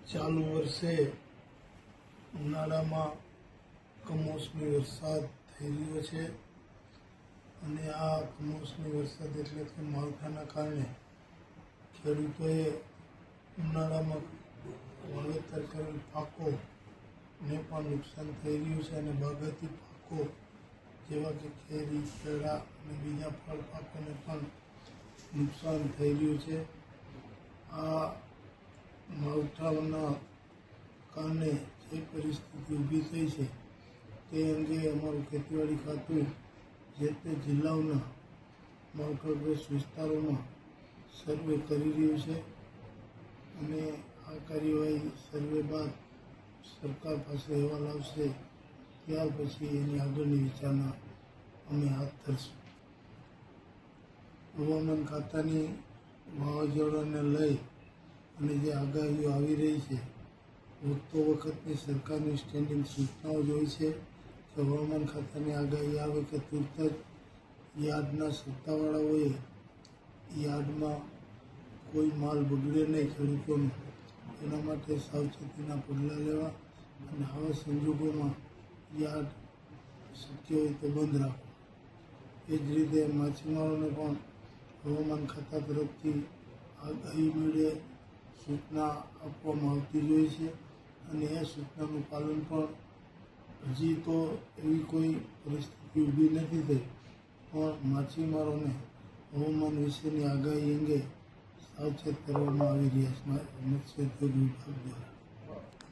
ચાલુ વર્ષે ઉનાળામાં કમોસમી વરસાદ થઈ રહ્યો છે અને આ કમોસમી વરસાદ એટલે કે માવઠાના કારણે ખેડૂતોએ ઉનાળામાં વાવેતર કરેલ પાકોને પણ નુકસાન થઈ રહ્યું છે અને બાગાયતી પાકો જેવા કે કેરી, કેળા અને બીજા ફળ પાકોને પણ નુકસાન થઈ રહ્યું છે. આ માવઠાના કારણે જે પરિસ્થિતિ ઊભી થઈ છે તે અંગે અમારું ખેતીવાડી ખાતું જે તે જિલ્લાઓના માવઠાગ્રસ્ત વિસ્તારોમાં સર્વે કરી રહ્યું છે અને આ કાર્યવાહી સર્વે બાદ સરકાર પાસે અહેવાલ આવશે ત્યાર પછી એની આગળની વિચારણા અમે હાથ ધરશું. હવામાન ખાતાની વાવાઝોડાને લઈ અને જે આગાહીઓ આવી રહી છે વખતો વખતની સરકારની સ્ટેન્ડિંગ સૂચનાઓ જોઈ છે કે હવામાન ખાતાની આગાહી આવે કે તુરત જ યાર્ડના સત્તાવાળાઓએ યાર્ડમાં કોઈ માલ બગડે નહીં ખેડૂતોનો એના માટે સાવચેતીના પગલાં લેવા અને આવા સંજોગોમાં યાર્ડ શક્ય હોય તો બંધ રાખવો. એ જ રીતે માછીમારોને પણ હવામાન ખાતા તરફથી આગાહી મેળે સૂચના આપવામાં આવતી હોય છે અને એ સૂચનાનું પાલન પણ હજી તો એવી કોઈ પરિસ્થિતિ ઊભી નથી થઈ પણ માછીમારોને હવામાન વિશેની આગાહી અંગે સાવચેત કરવામાં આવી રહ્યા છે મત્સ્યોદ્યોગ વિભાગ દ્વારા.